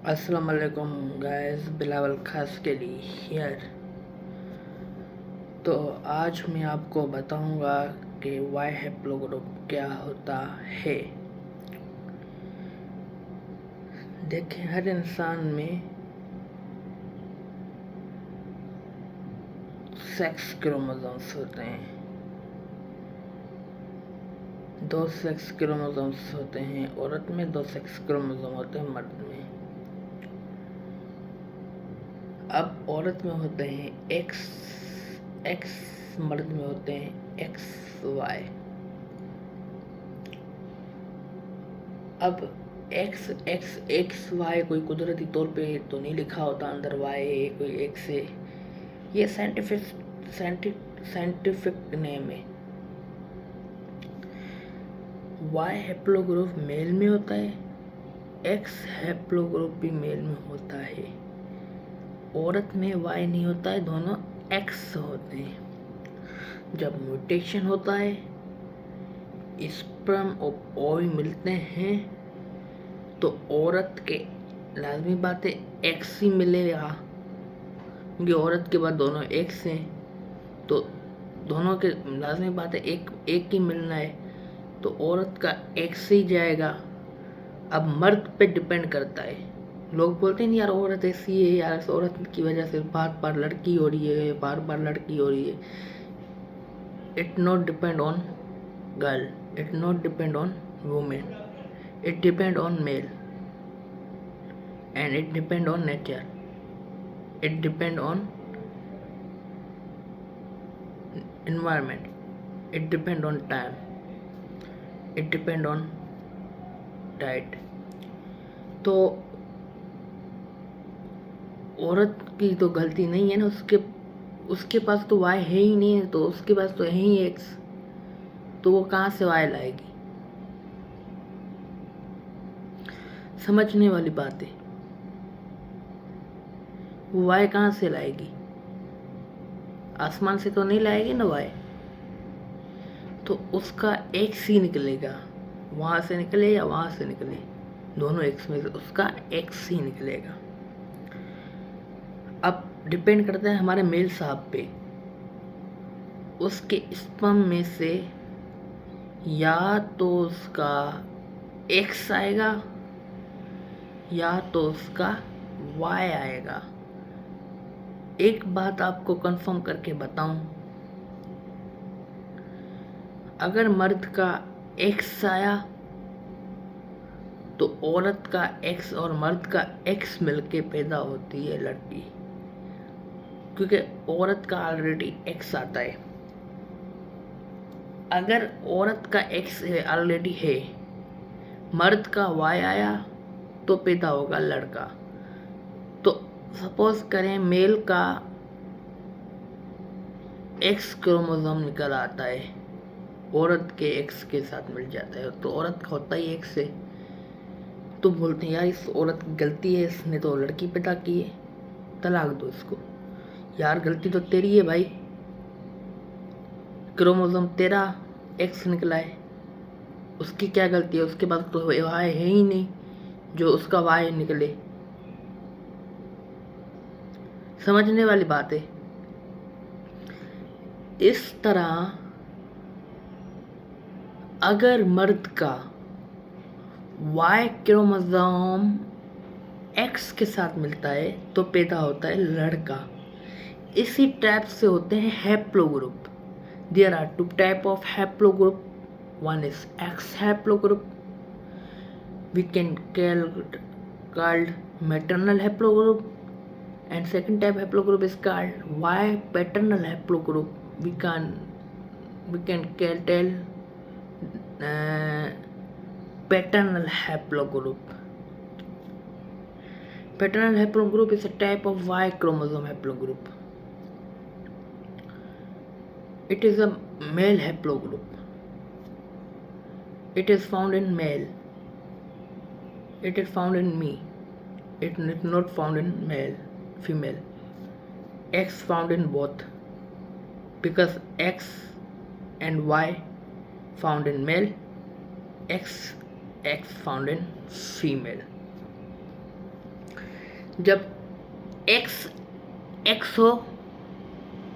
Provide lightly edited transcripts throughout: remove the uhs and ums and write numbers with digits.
अस्सलाम वालेकुम गाइस, बिलावल खास के लिए हियर। तो आज मैं आपको बताऊंगा कि वाई हैप्लोग्रुप क्या होता है। देखिए, हर इंसान में सेक्स क्रोमोसोम्स होते हैं। 2 सेक्स क्रोमोसोम्स होते हैं औरत में, 2 सेक्स क्रोमोसोम होते हैं मर्द में। अब औरत में होते हैं एक्स एक्स, मर्द में होते हैं एक्स वाई। अब एक्स एक्स एक्स वाई कोई कुदरती तौर पे तो नहीं लिखा होता, अंदर वाई है कोई एक्स है। ये साइंटिफिक नेम है। वाई हैप्लोग्रुप मेल में होता है, एक्स हैप्लोग्रुप भी मेल में होता है। औरत में वाई नहीं होता है, दोनों एक्स होते हैं। जब म्यूटेशन होता है, स्पर्म और ओवी मिलते हैं, तो औरत के लाजमी बात है एक्स ही मिलेगा, क्योंकि औरत के बाद दोनों एक्स हैं। तो दोनों के लाजमी बात है एक एक ही मिलना है, तो औरत का एक्स ही जाएगा। अब मर्द पे डिपेंड करता है। लोग बोलते हैं यार औरत ऐसी है, यार औरत की वजह से बार बार लड़की हो रही है, बार बार लड़की हो रही है। It not depend on girl, it not depend on women, it depend on male and it depend on nature, it depend on environment, it depend on time, it depend on diet। तो औरत की तो गलती नहीं है ना, उसके पास तो वाई है ही नहीं है, तो उसके पास तो है ही एक्स, तो वो कहाँ से वाई लाएगी? समझने वाली बात है। वो वाई कहाँ से लाएगी? आसमान से तो नहीं लाएगी ना वाई, तो उसका एक्स ही निकलेगा। वहाँ से निकले या वहाँ से निकले, दोनों एक्स में से उसका एक्स ही निकलेगा। अब डिपेंड करता है हमारे मेल साहब पे, उसके स्पर्म में से या तो उसका एक्स आएगा या तो उसका वाई आएगा। एक बात आपको कंफर्म करके बताऊं, अगर मर्द का एक्स आया तो औरत का एक्स और मर्द का एक्स मिलके पैदा होती है लड़की, क्योंकि औरत का ऑलरेडी एक्स आता है। अगर औरत का एक्स ऑलरेडी है, मर्द का वाई आया तो पैदा होगा लड़का। तो सपोज करें मेल का एक्स क्रोमोसोम निकल आता है, औरत के एक्स के साथ मिल जाता है, तो औरत का होता ही एक्स है। तो बोलते हैं यार इस औरत की गलती है, इसने तो लड़की पैदा की है, तलाक दो इसको। यार गलती तो तेरी है भाई, क्रोमोसोम तेरा एक्स निकला है, उसकी क्या गलती है? उसके पास तो वाई है ही नहीं जो उसका वाई निकले। समझने वाली बात है। इस तरह अगर मर्द का वाई क्रोमोसोम एक्स के साथ मिलता है तो पैदा होता है लड़का। इसी टाइप से होते हैं haplogroup. There are 2 type of haplogroup, one is X haplogroup, we can called maternal haplogroup, and second type haplogroup is called Y paternal haplogroup. We can tell paternal haplogroup. Paternal haplogroup is a type of Y chromosome haplogroup. It is a male haplogroup. It is found in male. It is found in me. It is not found in male, female. X found in both, because X and Y found in male, X found in female. जब x x हो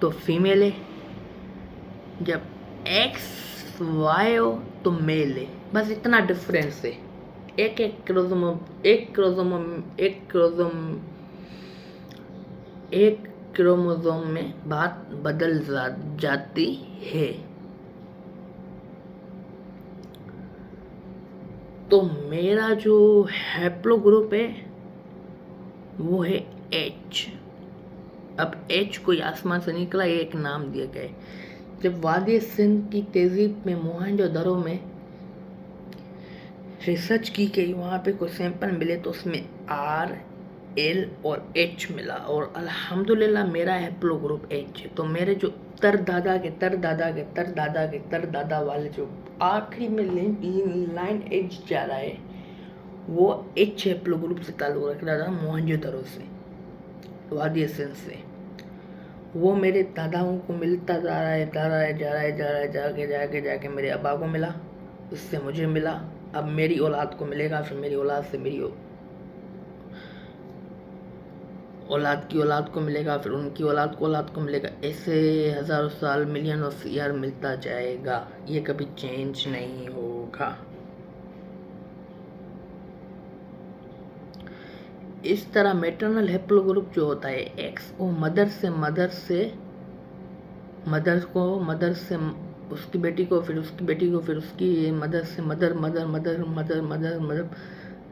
तो female है, जब x Y हो तो mail है। बस इतना डिफरेंस है। एक क्रोमोसोम में बात बदल जाती है। तो मेरा जो हैप्लो ग्रुप है वो है एच। अब एच कोई आसमान से निकला, एक नाम दिया गया है। जब वादी सिंध की तहजीब में मोहनजोदड़ो में रिसर्च की गई, वहाँ पे कोई सैंपल मिले तो उसमें आर, एल और एच मिला, और अल्हम्दुलिल्लाह मेरा हैप्लो ग्रुप एच है। तो मेरे जो तरदादा के तरदादा के तरदादा के तरदादा वाले जो आखिरी में लाइन एच जा रहा है वो एच हैप्लो ग्रुप से ताल्लुक रख रहा था, मोहनजोदड़ो से, वादी सिंध से। वो मेरे दादाओं को मिलता जा रहा है, जाके मेरे अब्बा को मिला, उससे मुझे मिला, अब मेरी औलाद को मिलेगा, फिर मेरी औलाद से मेरी औलाद की औलाद को मिलेगा, फिर उनकी औलाद को मिलेगा। ऐसे हज़ारों साल, मिलियन ऑफ ईयर मिलता जाएगा, ये कभी चेंज नहीं होगा। इस तरह मैटरनल हैप्लो ग्रुप जो होता है एक्स, वो मदर से उसकी बेटी को, फिर उसकी बेटी को, फिर उसकी मदर से मदर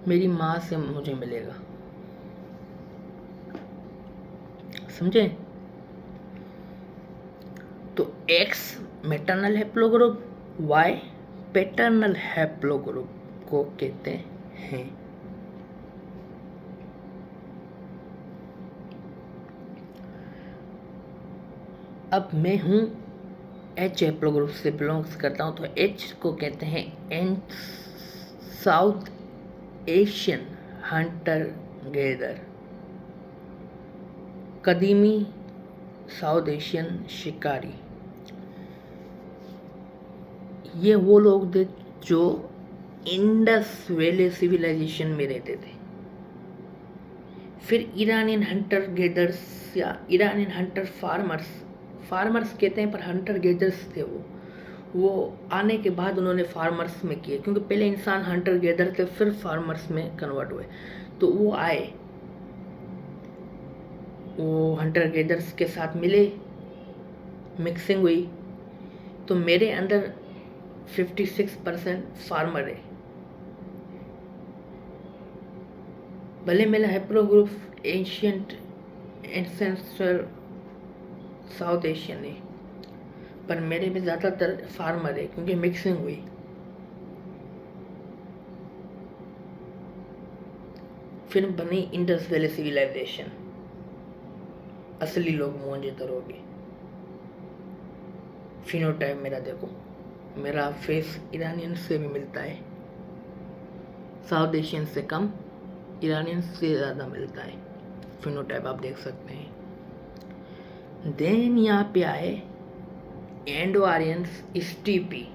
मेरी माँ से मुझे मिलेगा। समझे? तो X maternal haplo group, Y paternal haplo group को कहते हैं। अब मैं हूँ एच हैप्लो ग्रुप से बिलोंग्स करता हूँ, तो एच को कहते हैं साउथ एशियन हंटर गैदर, कदीमी साउथ एशियन शिकारी। ये वो लोग थे जो इंडस वैली सिविलाइजेशन में रहते थे। फिर ईरानियन हंटर गैदर्स या ईरानियन हंटर फार्मर्स कहते हैं, पर हंटर गैदर्स थे वो आने के बाद उन्होंने फार्मर्स में किए, क्योंकि पहले इंसान हंटर गैदर थे, फिर फार्मर्स में कन्वर्ट हुए। तो वो आए, वो हंटर गैदर्स के साथ मिले, मिक्सिंग हुई, तो मेरे अंदर 56% फार्मर है। भले मेरा haplo group ancient ancestral south Asian है, पर मेरे में ज़्यादातर फार्मर है, क्योंकि मिक्सिंग हुई। फिर बनी इंडस वैली सिविलाइजेशन, असली लोग मोहनजोदड़ो के। फिनोटाइप मेरा देखो, मेरा फेस ईरानियन से भी मिलता है, साउथ एशियन से कम, ईरानियन से ज़्यादा मिलता है। फिनोटाइप आप देख सकते हैं। देन यहाँ पे आए एंडो आर्यंस स्टीपी।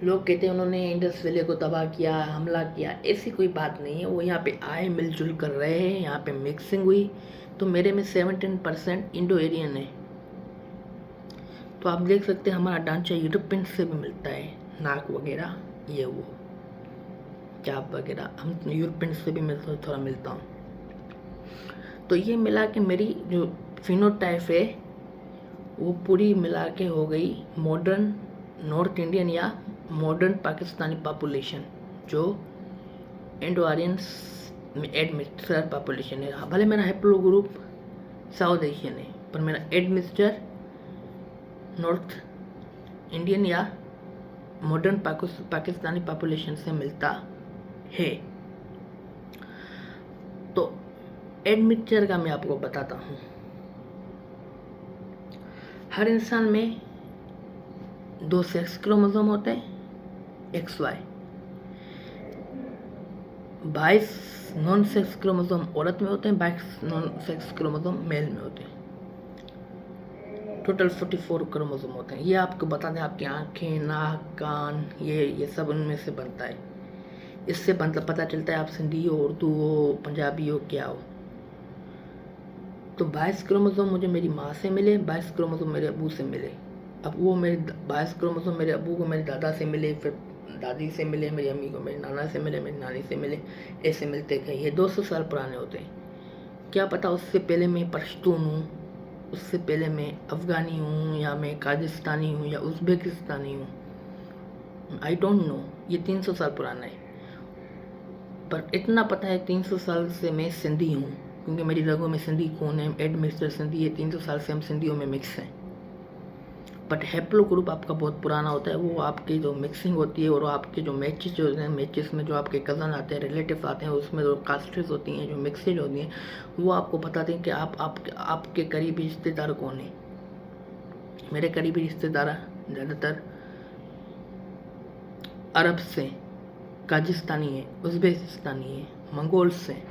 लोग कहते हैं उन्होंने इंडस वैली को तबाह किया, हमला किया, ऐसी कोई बात नहीं है। वो यहाँ पे आए, मिलजुल कर रहे हैं, यहाँ पे मिक्सिंग हुई। तो मेरे में 17% इंडो एरियन है। तो आप देख सकते हैं हमारा ढांचा यूरोपियन से भी मिलता है, नाक वगैरह, ये वो चाप वगैरह, हम यूरोपियन से भी थोड़ा मिलता हूँ। तो ये मिला के मेरी जो फिनोटाइप है वो पूरी मिला के हो गई मॉडर्न नॉर्थ इंडियन या मॉडर्न पाकिस्तानी पॉपुलेशन, जो इंडो आर्यंस में एडमिक्सचर पॉपुलेशन है। भले मेरा हैप्लो ग्रुप साउथ एशियन है, पर मेरा एडमिक्सचर नॉर्थ इंडियन या मॉडर्न पाकिस्तानी पॉपुलेशन से मिलता है। तो एडमिक्सचर का मैं आपको बताता हूँ। हर इंसान में 2 सेक्स क्रोमोसोम होते हैं, XY। 22 नॉन सेक्स क्रोमोसोम औरत में होते हैं, 22 नॉन सेक्स क्रोमोसोम मेल में होते हैं। टोटल 44 क्रोमोसोम होते हैं। ये आपको बता दें, आपकी आंखें, नाक, कान, ये सब उनमें से बनता है। इससे मतलब पता चलता है आप सिंधी हो, उर्दू हो, पंजाबी हो, क्या हो। तो 22 क्रोमोसोम मुझे मेरी माँ से मिले, 22 क्रोमोसोम मेरे अबू से मिले। अब वो मेरे 22 क्रोमोसोम मेरे अबू को मेरे दादा से मिले, फिर दादी से मिले, मेरी अम्मी को मेरे नाना से मिले, मेरी नानी से मिले, ऐसे मिलते गए। ये 200 साल पुराने होते हैं। क्या पता उससे पहले मैं पश्तून हूँ, उससे पहले मैं अफ़गानी हूँ, या मैं काजिस्तानी हूँ, या उज़्बेकिस्तानी हूँ, आई डोंट नो। ये 300 साल पुराना है। पर इतना पता है 300 साल से मैं सिंधी हूँ, क्योंकि मेरी रगों में सिंधी खून है, एडमिनिस्टर सिंधी है। 300 साल से हम सिंधियों में मिक्स हैं। बट हैप्लो ग्रुप आपका बहुत पुराना होता है। वो आपकी जो मिक्सिंग होती है और आपके जो मैचेस जो होते हैं, मैचेस में जो आपके कज़न आते हैं, रिलेटिव्स आते हैं, उसमें जो कास्टेज होती हैं, जो मिक्सेज होती हैं, वो आपको बताते हैं कि आपके करीबी रिश्तेदार कौन है। मेरे करीबी रिश्तेदार ज़्यादातर अरब से, काजिस्तानी है, उज़्बेकिस्तानी है, मंगोल से।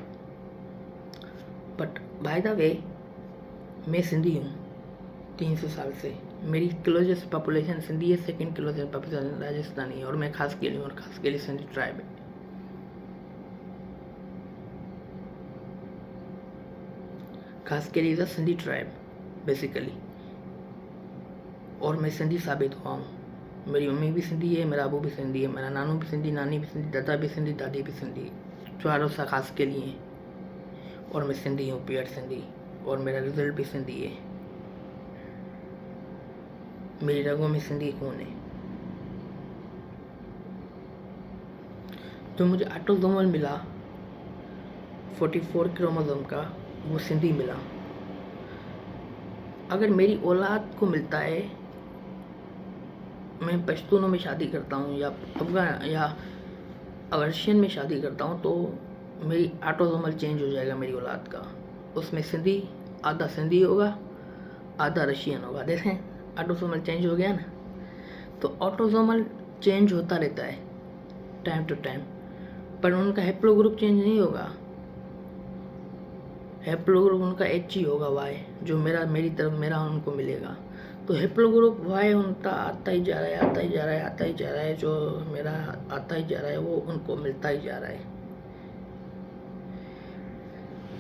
बट बाय द वे मैं सिंधी हूँ 300 साल से। मेरी क्लोजेस्ट पॉपुलेशन सिंधी है, सेकंड क्लोजेस्ट पॉपुलेशन राजस्थानी है, और मैं खास के लिए, और खास के लिए सिंधी ट्राइब है। खास के लिए इज सिंधी ट्राइब बेसिकली। और मैं सिंधी साबित हुआ हूँ। मेरी मम्मी भी सिंधी है, मेरा अबू भी सिंधी है, मेरा नानू भी सिंधी, नानी भी सिंधी, दादा भी सिंधी, दादी भी सिंधी। चारों सा खास के लिए हैं। और मैं सिंधी हूँ, प्योर सिंधी, और मेरा रिजल्ट भी सिंधी है। मेरी रगों में सिंधी खून है। जो मुझे ऑटोसोमल मिला 44 क्रोमोसोम का, वो सिंधी मिला। अगर मेरी औलाद को मिलता है, मैं पश्तूनों में शादी करता हूँ या अफगान या रशियन में शादी करता हूँ, तो मेरी ऑटोसोमल चेंज हो जाएगा मेरी औलाद का। उसमें सिंधी, आधा सिंधी होगा, आधा रशियन होगा। देखें, ऑटोसोमल चेंज हो गया ना। तो ऑटोसोमल चेंज होता रहता है टाइम टू टाइम, पर उनका हैप्लो ग्रुप चेंज नहीं होगा। हैप्लो ग्रुप उनका एच ही होगा, वाई, जो मेरी तरफ मेरा उनको मिलेगा। तो हैप्लो ग्रुप वाई उनका आता ही जा रहा है, आता ही जा रहा है, आता ही जा रहा है। जो मेरा आता ही जा रहा है, वो उनको मिलता ही जा रहा है।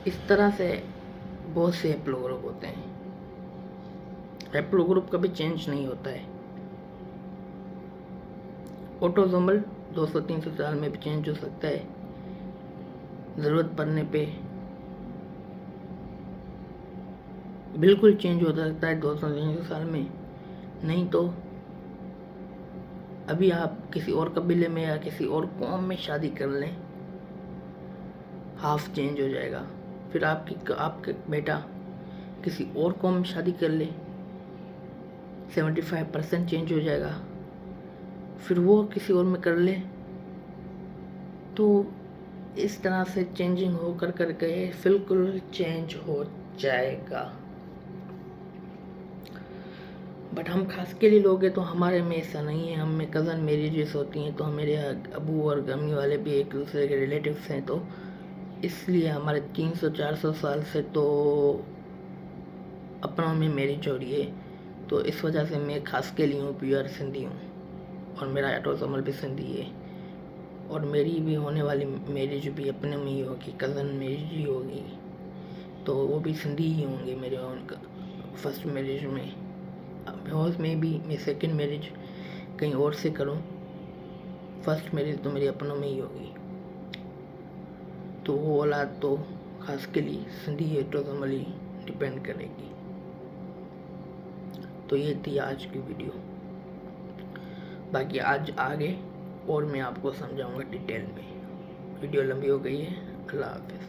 इस तरह से बहुत से हैप्लो ग्रुप होते हैं। हैप्लो ग्रुप कभी चेंज नहीं होता है। ऑटोसोमल 200-300 साल में भी चेंज हो सकता है, ज़रूरत पड़ने पे बिल्कुल चेंज हो सकता है 200-300 साल में। नहीं तो अभी आप किसी और कबीले में या किसी और कौम में शादी कर लें, हाफ चेंज हो जाएगा। फिर आपके बेटा किसी और कौम में शादी कर ले, 75% चेंज हो जाएगा। फिर वो किसी और में कर ले, तो इस तरह से चेंजिंग हो कर के बिल्कुल चेंज हो जाएगा। बट हम खास के लिए लोग हैं, तो हमारे में ऐसा नहीं है। हम में कज़न मैरिजेस होती हैं, तो मेरे अबू और अम्मी वाले भी एक दूसरे के रिलेटिव्स हैं, तो इसलिए हमारे 300-400 साल से तो अपनों में मैरिज हो रही है। तो इस वजह से मैं खास के लिए हूँ, प्योर सिंधी हूँ, और मेरा ऑटोसोमल भी सिंधी है। और मेरी भी होने वाली मैरिज भी अपने में ही होगी, कज़न मैरिज ही होगी, तो वो भी सिंधी ही होंगे मेरे उनका फर्स्ट मैरिज में। बिकॉज में भी मैं सेकंड मैरिज कहीं और से करूं, फर्स्ट मैरिज तो मेरी अपनों में ही होगी। तो वो औलाद तो खास के लिए सिंधी ऑटोसोमल ही डिपेंड करेगी। तो ये थी आज की वीडियो। बाकी आज आगे और मैं आपको समझाऊंगा डिटेल में। वीडियो लंबी हो गई है। अल्लाह हाफिज़।